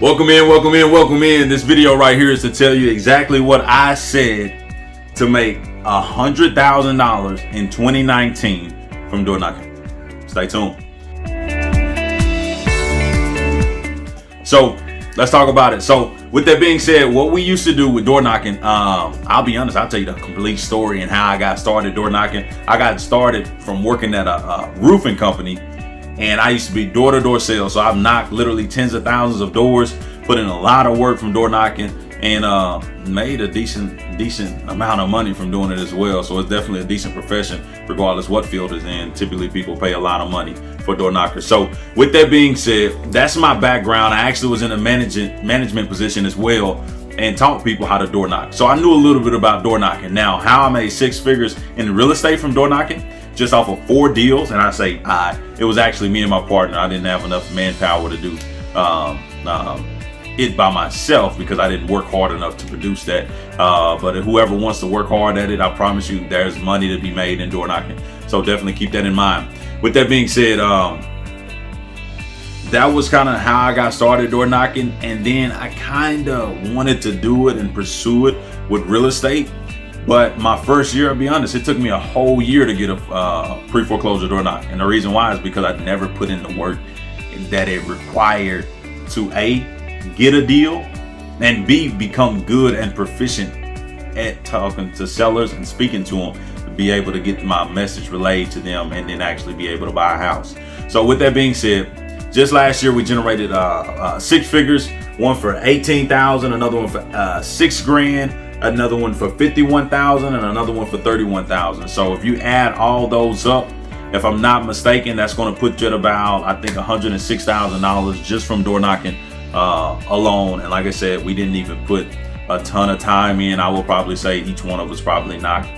Welcome in, welcome in, welcome in. This video right here is to tell you exactly what I said to make $100,000 in 2019 from door knocking. Stay tuned. So let's talk about it. So with that being said, what we used to do with door knocking, I'll be honest, I'll tell you the complete story and how I got started door knocking. I got started from working at a roofing company. And I used to be door-to-door sales. So I've knocked literally tens of thousands of doors, put in a lot of work from door knocking, and made a decent amount of money from doing it as well. So it's definitely a decent profession, regardless what field it's in. Typically, people pay a lot of money for door knockers. So with that being said, that's my background. I actually was in a management position as well and taught people how to door knock. So I knew a little bit about door knocking. Now, how I made six figures in real estate from door knocking, just off of 4 deals, and I say it was actually me and my partner. I didn't have enough manpower to do it by myself because I didn't work hard enough to produce that. But whoever wants to work hard at it, I promise you there's money to be made in door knocking. So definitely keep that in mind. With that being said, that was kind of how I got started door knocking, and then I kind of wanted to do it and pursue it with real estate. But my first year, I'll be honest, it took me a whole year to get a pre-foreclosure door knock. And the reason why is because I never put in the work that it required to A, get a deal, and B, become good and proficient at talking to sellers and speaking to them to be able to get my message relayed to them and then actually be able to buy a house. So with that being said, just last year we generated 6 figures, one for $18,000, another one for $6,000. Another one for $51,000 and another one for $31,000. So if you add all those up, if I'm not mistaken, that's going to put you at about, I think, $106,000 just from door knocking alone. And like I said, we didn't even put a ton of time in. I will probably say each one of us probably knocked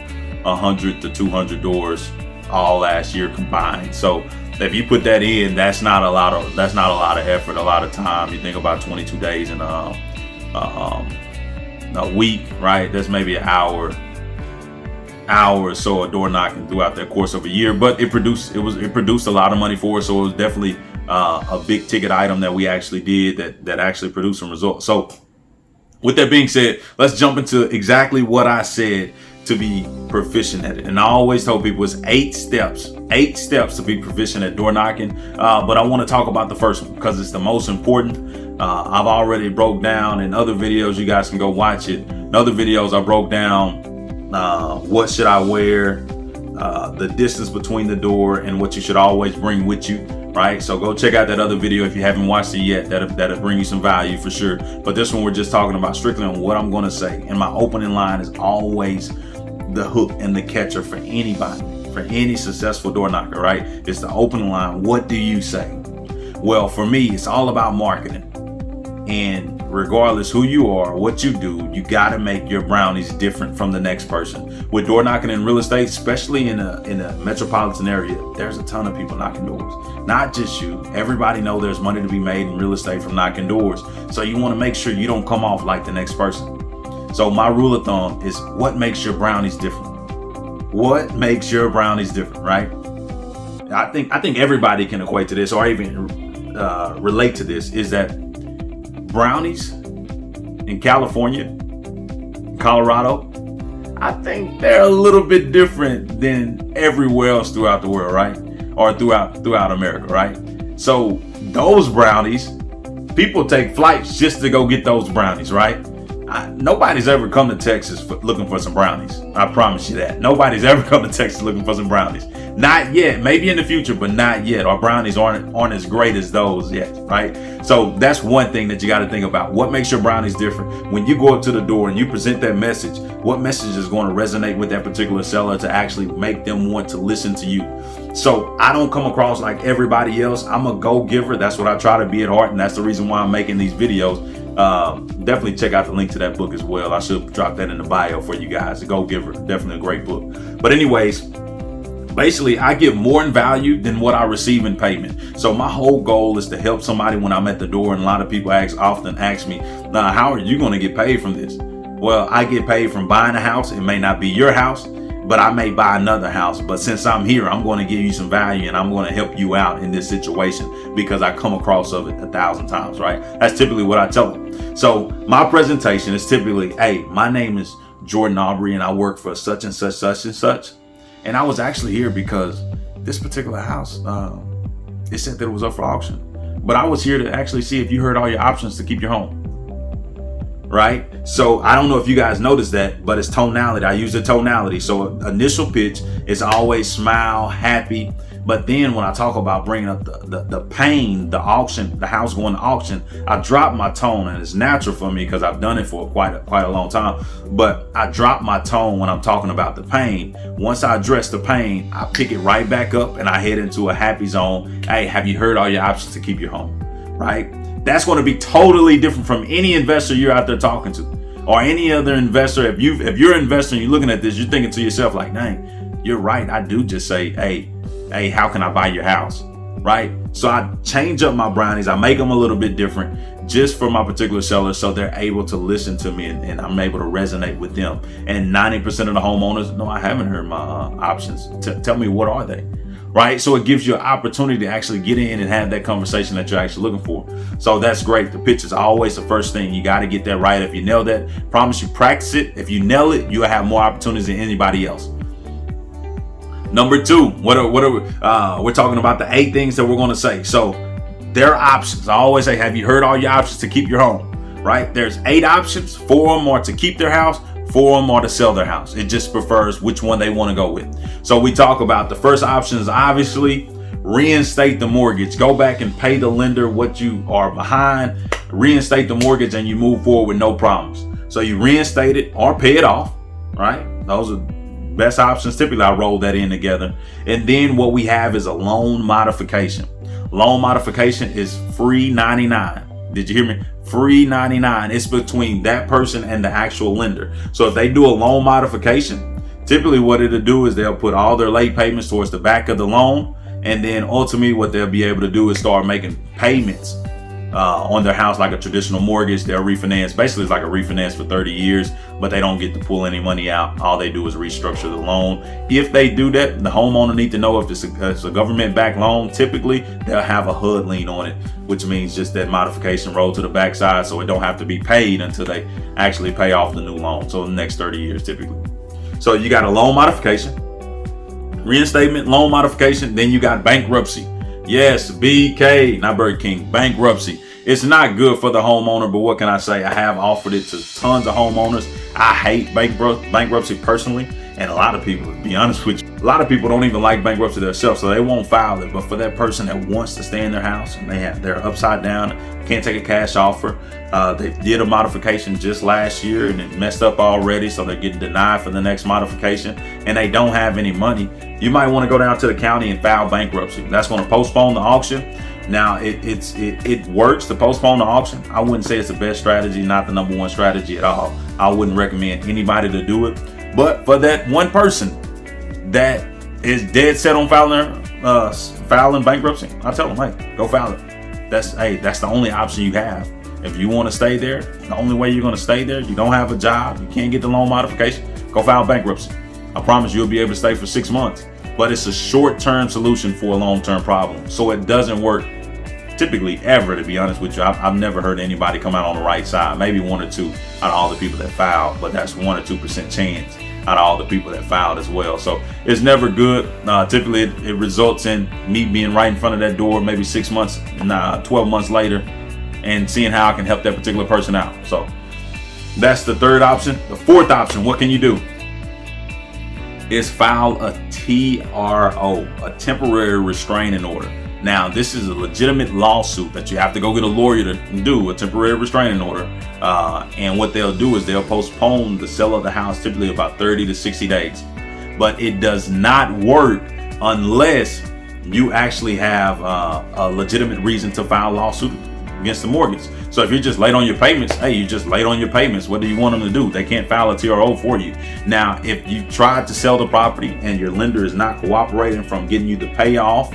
100 to 200 doors all last year combined. So if you put that in, that's not a lot of effort, a lot of time. You think about 22 days and a week, right? That's maybe an hour or so of door knocking throughout the course of a year. But it produced a lot of money for us. So it was definitely a big ticket item that we actually did that actually produced some results. So with that being said, let's jump into exactly what I said to be proficient at it. And I always told people it's 8 steps to be proficient at door knocking. But I want to talk about the first one because it's the most important. I've already broke down in other videos. You guys can go watch it. In other videos, I broke down what should I wear, the distance between the door, and what you should always bring with you, right? So go check out that other video if you haven't watched it yet. That'll bring you some value for sure. But this one, we're just talking about strictly on what I'm going to say. And my opening line is always the hook and the catcher for anybody, for any successful door knocker, right? It's the opening line. What do you say? Well, for me, it's all about marketing. And regardless who you are, what you do, you got to make your brownies different from the next person. With door knocking in real estate, especially in a metropolitan area, there's a ton of people knocking doors. Not just you. Everybody know there's money to be made in real estate from knocking doors. So you want to make sure you don't come off like the next person. So my rule of thumb is what makes your brownies different? What makes your brownies different, right? I think everybody can equate to this or even relate to this, is that brownies in California, Colorado, I think they're a little bit different than everywhere else throughout the world, right? Or throughout America, right? So those brownies, people take flights just to go get those brownies, right? Nobody's ever come to Texas looking for some brownies. I promise you that. Nobody's ever come to Texas looking for some brownies. Not yet. Maybe in the future, but not yet. Our brownies aren't as great as those yet, right? So that's one thing that you got to think about. What makes your brownies different? When you go up to the door and you present that message, what message is going to resonate with that particular seller to actually make them want to listen to you? So I don't come across like everybody else. I'm a go-giver. That's what I try to be at heart, and that's the reason why I'm making these videos. Definitely check out the link to that book as well. I should drop that in the bio for you guys. The Go-Giver, definitely a great book. But anyways, basically, I give more in value than what I receive in payment. So my whole goal is to help somebody when I'm at the door. And a lot of people often ask me, now, how are you going to get paid from this? Well, I get paid from buying a house. It may not be your house. but I may buy another house. But since I'm here, I'm going to give you some value and I'm going to help you out in this situation because I come across of it 1,000 times, right? That's typically what I tell them. So my presentation is typically, hey, my name is Jordan Aubrey and I work for such and such, such and such. And I was actually here because this particular house, it said that it was up for auction. But I was here to actually see if you heard all your options to keep your home. Right? So I don't know if you guys noticed that, but it's tonality. I use the tonality. So initial pitch is always smile, happy. But then when I talk about bringing up the pain, the auction, the house going to auction, I drop my tone, and it's natural for me because I've done it for quite a long time. But I drop my tone when I'm talking about the pain. Once I address the pain, I pick it right back up and I head into a happy zone. Hey, have you heard all your options to keep your home? Right? That's going to be totally different from any investor you're out there talking to, or any other investor. If you're an investor and you're looking at this, you're thinking to yourself like, dang, you're right. I do just say, hey, how can I buy your house? Right? So I change up my brownies. I make them a little bit different just for my particular sellers, so they're able to listen to me and I'm able to resonate with them. And 90% of the homeowners, no, I haven't heard my options. Tell me, what are they? Right? So it gives you an opportunity to actually get in and have that conversation that you're actually looking for. So that's great. The pitch is always the first thing. You got to get that right. If you nail that, promise you practice it. If you nail it, you'll have more opportunities than anybody else. Number two, what are we're talking about the 8 things that we're going to say. So there are options. I always say, have you heard all your options to keep your home? Right? There's 8 options. 4 of them are to keep their house. 4 of them are to sell their house. It just prefers which one they want to go with. So we talk about the first option is obviously reinstate the mortgage. Go back and pay the lender what you are behind. Reinstate the mortgage and you move forward with no problems. So you reinstate it or pay it off. Right? Those are best options. Typically I roll that in together. And then what we have is a loan modification. Loan modification is free 99. Did you hear me? Free 99. It's between that person and the actual lender. So if they do a loan modification, typically what it'll do is they'll put all their late payments towards the back of the loan. And then ultimately what they'll be able to do is start making payments on their house like a traditional mortgage. They'll refinance. Basically, it's like a refinance for 30 years, but they don't get to pull any money out. All they do is restructure the loan. If they do that, the homeowner need to know if it's a government-backed loan. Typically, they'll have a HUD lien on it, which means just that modification roll to the backside, so it don't have to be paid until they actually pay off the new loan. So the next 30 years, typically. So you got a loan modification, reinstatement, loan modification. Then you got bankruptcy. Yes, BK, not Burger King, bankruptcy. It's not good for the homeowner, but what can I say? I have offered it to tons of homeowners. I hate bankruptcy personally, and a lot of people, to be honest with you, a lot of people don't even like bankruptcy themselves, so they won't file it. But for that person that wants to stay in their house and they're upside down, can't take a cash offer, they did a modification just last year and it messed up already, so they're getting denied for the next modification, and they don't have any money. You might want to go down to the county and file bankruptcy. That's going to postpone the auction. Now it works to postpone the auction. I wouldn't say it's the best strategy, not the number one strategy at all. I wouldn't recommend anybody to do it. But for that one person that is dead set on filing bankruptcy, I tell them, hey, go file it. That's the only option you have. If you want to stay there, the only way you're going to stay there, you don't have a job, you can't get the loan modification, go file bankruptcy. I promise you'll be able to stay for 6 months. But it's a short-term solution for a long-term problem. So it doesn't work typically ever, to be honest with you. I've never heard anybody come out on the right side. Maybe 1 or 2 out of all the people that filed, but that's 1 or 2% chance out of all the people that filed as well. So it's never good. Typically it results in me being right in front of that door maybe 6 months, 12 months later, and seeing how I can help that particular person out. So that's the third option. The fourth option, what can you do? Is file a TRO, a temporary restraining order. Now, this is a legitimate lawsuit that you have to go get a lawyer to do, a temporary restraining order. And what they'll do is they'll postpone the sale of the house typically about 30 to 60 days. But it does not work unless you actually have a legitimate reason to file a lawsuit against the mortgage. So if you're just late on your payments, hey, you're just late on your payments. What do you want them to do? They can't file a TRO for you. Now, if you tried to sell the property and your lender is not cooperating from getting you the payoff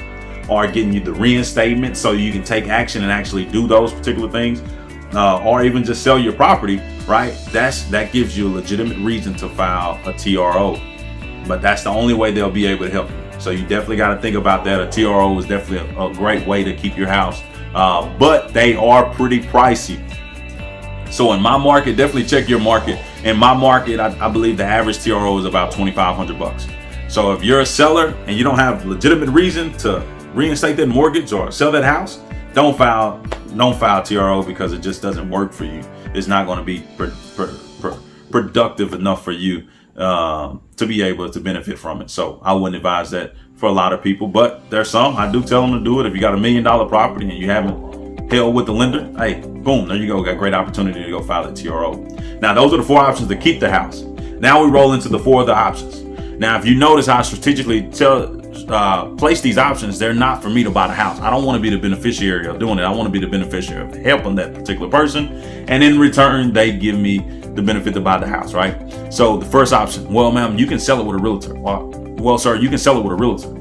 or getting you the reinstatement so you can take action and actually do those particular things, or even just sell your property, right? That gives you a legitimate reason to file a TRO. but that's the only way they'll be able to help you. So you definitely got to think about that. A TRO is definitely a great way to keep your house, but they are pretty pricey. So in my market, definitely check your market. In my market, I believe the average TRO is about $2,500. So if you're a seller and you don't have legitimate reason to reinstate that mortgage or sell that house, don't file TRO, because it just doesn't work for you. It's not going to be productive enough for you to be able to benefit from it. So I wouldn't advise that for a lot of people, but there's some I do tell them to do it. If you got $1 million property and you haven't held with the lender, hey, boom, there you go. Got a great opportunity to go file a TRO. Now, those are the 4 options to keep the house. Now we roll into the 4 other options. Now, if you notice how I strategically place these options, they're not for me to buy the house. I don't want to be the beneficiary of doing it. I want to be the beneficiary of helping that particular person. And in return, they give me the benefit to buy the house, right? So the first option, well, ma'am, you can sell it with a realtor. Well, sir, you can sell it with a realtor.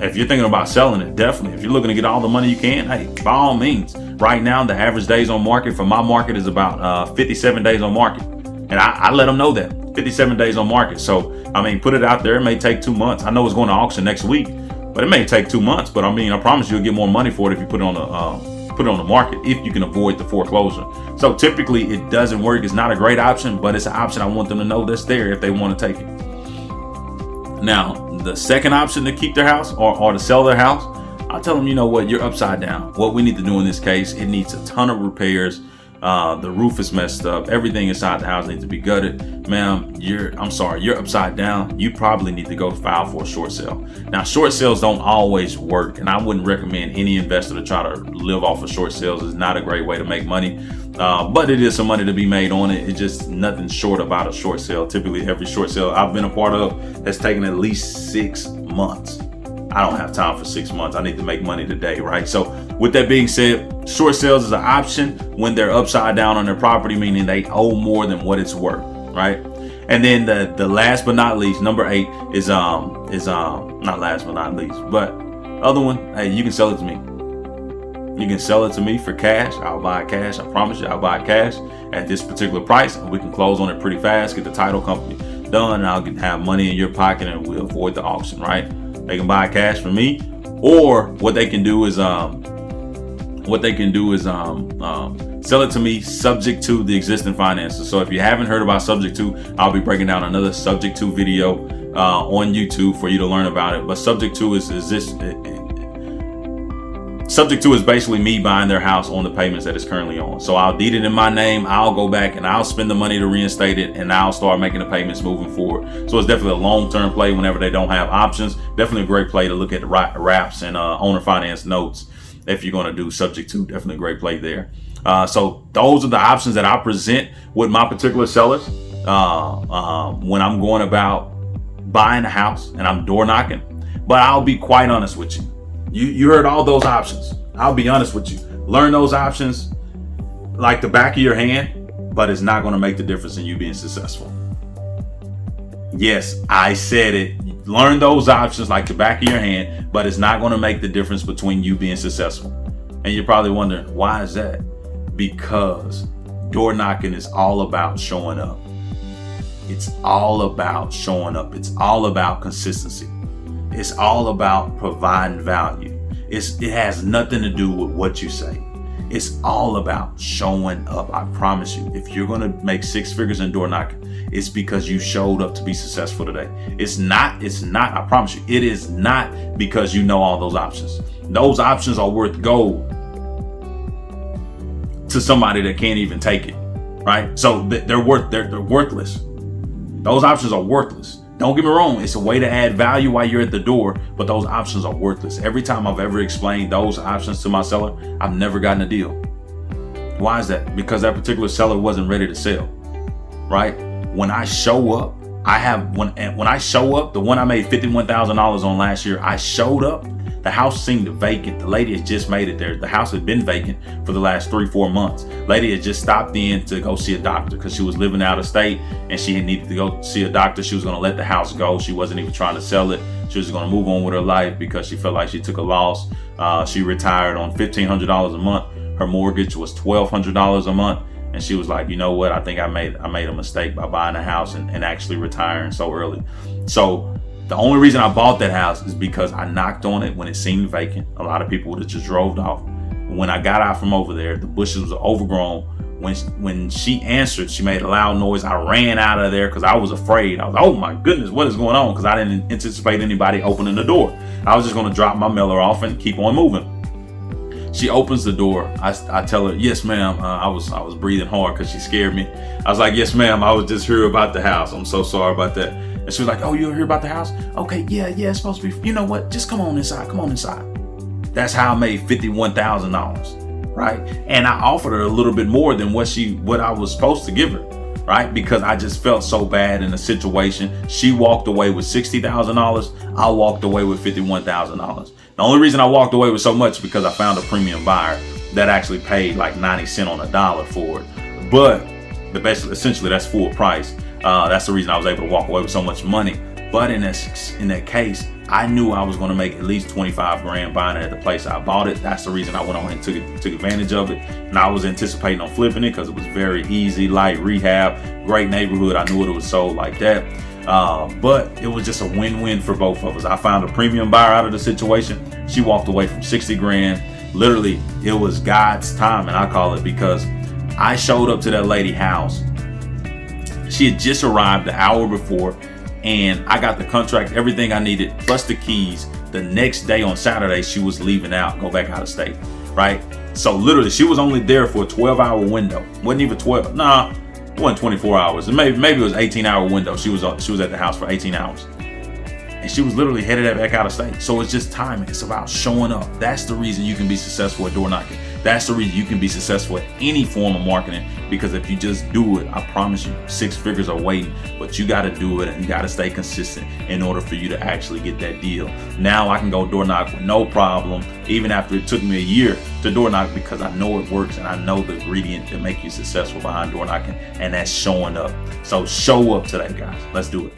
If you're thinking about selling it, definitely. If you're looking to get all the money you can, hey, by all means. Right now, the average days on market for my market is about 57 days on market. And I let them know that. 57 days on market. So, I mean, put it out there. It may take 2 months. I know it's going to auction next week, but it may take 2 months. But I mean, I promise you'll get more money for it if you put it on the market, if you can avoid the foreclosure. So typically it doesn't work. It's not a great option, but it's an option I want them to know that's there if they want to take it. Now, the second option to keep their house or to sell their house, I'll tell them, you know what, you're upside down. What we need to do in this case, it needs a ton of repairs. The roof is messed up. Everything inside the house needs to be gutted. Ma'am, you're upside down. You probably need to go file for a short sale. Now, short sales don't always work, and I wouldn't recommend any investor to try to live off of short sales. It's not a great way to make money, but it is some money to be made on it. It's just nothing short about a short sale. Typically, every short sale I've been a part of has taken at least 6 months. I don't have time for 6 months. I need to make money today, right? So with that being said, short sales is an option when they're upside down on their property, meaning they owe more than what it's worth, right? And then the last but not least, number 8 is not last but not least, but other one, hey, you can sell it to me. You can sell it to me for cash. I'll buy it cash. I promise you, I'll buy it cash at this particular price. And we can close on it pretty fast, get the title company done, and I'll have money in your pocket and we'll avoid the auction, right? They can buy cash from me, or what they can do is sell it to me subject to the existing finances. So if you haven't heard about subject to, I'll be breaking down another subject to video on YouTube for you to learn about it. But subject to is basically me buying their house on the payments that it's currently on. So I'll deed it in my name. I'll go back and I'll spend the money to reinstate it, and I'll start making the payments moving forward. So it's definitely a long-term play whenever they don't have options. Definitely a great play to look at the wraps and owner finance notes if you're going to do subject to. Definitely a great play there. So those are the options that I present with my particular sellers when I'm going about buying a house and I'm door knocking. But I'll be quite honest with you. You heard all those options. I'll be honest with you. Learn those options like the back of your hand, but it's not going to make the difference in you being successful. Yes, I said it. Learn those options like the back of your hand, but it's not going to make the difference between you being successful. And you're probably wondering, why is that? Because door knocking is all about showing up. It's all about showing up. It's all about consistency. It's all about providing value. It has nothing to do with what you say. It's all about showing up. I promise you, if you're going to make 6 figures in door knocking, it's because you showed up to be successful today. It's not, I promise you, it is not because you know all those options. Those options are worth gold to somebody that can't even take it, right? So they're worthless. Those options are worthless. Don't get me wrong, it's a way to add value while you're at the door, but those options are worthless. Every time I've ever explained those options to my seller, I've never gotten a deal. Why is that? Because that particular seller wasn't ready to sell, right? When I show up, when I show up, the one I made $51,000 on last year, I showed up. The house seemed vacant. The lady had just made it there. The house had been vacant for the last 3-4 months. Lady had just stopped in to go see a doctor because she was living out of state and she had needed to go see a doctor. She was going to let the house go. She wasn't even trying to sell it. She was going to move on with her life because she felt like she took a loss. She retired on $1,500 a month. Her mortgage was $1,200 a month. And she was like, you know what? I think I made a mistake by buying a house and actually retiring so early. So the only reason I bought that house is because I knocked on it when it seemed vacant. A lot of people would have just drove off. When I got out from over there, the bushes was overgrown. When she answered, she made a loud noise. I ran out of there because I was afraid. I was like, oh my goodness, what is going on? Because I didn't anticipate anybody opening the door. I was just going to drop my mailer off and keep on moving. She opens the door. I tell her, yes, ma'am. I was breathing hard because she scared me. I was like, yes, ma'am. I was just here about the house. I'm so sorry about that. And she was like, oh, you hear about the house? Okay, yeah, it's supposed to be. You know what? Just come on inside. Come on inside. That's how I made $51,000, right? And I offered her a little bit more than what I was supposed to give her, right? Because I just felt so bad in the situation. She walked away with $60,000. I walked away with $51,000. The only reason I walked away with so much is because I found a premium buyer that actually paid like 90 cents on the dollar for it. But essentially that's full price. That's the reason I was able to walk away with so much money. But in that case, I knew I was going to make at least 25 grand buying it at the place I bought it. That's the reason I went on and took advantage of it. And I was anticipating on flipping it because it was very easy, light rehab, great neighborhood. I knew it was sold like that. But it was just a win-win for both of us. I found a premium buyer out of the situation. She walked away from 60 grand. Literally, it was God's time, and I call it, because I showed up to that lady house. She had just arrived the hour before, and I got the contract, everything I needed, plus the keys. The next day on Saturday, she was leaving out, go back out of state, right? So literally, she was only there for a 12-hour window. Wasn't even 12. Nah, it wasn't 24 hours. Maybe it was 18-hour window. She was at the house for 18 hours. And she was literally headed back out of state. So it's just timing. It's about showing up. That's the reason you can be successful at door knocking. That's the reason you can be successful at any form of marketing. Because if you just do it, I promise you, 6 figures are waiting. But you got to do it, and you got to stay consistent in order for you to actually get that deal. Now I can go door knock with no problem, even after it took me a year to door knock, because I know it works and I know the ingredient to make you successful behind door knocking, and that's showing up. So show up today, guys. Let's do it.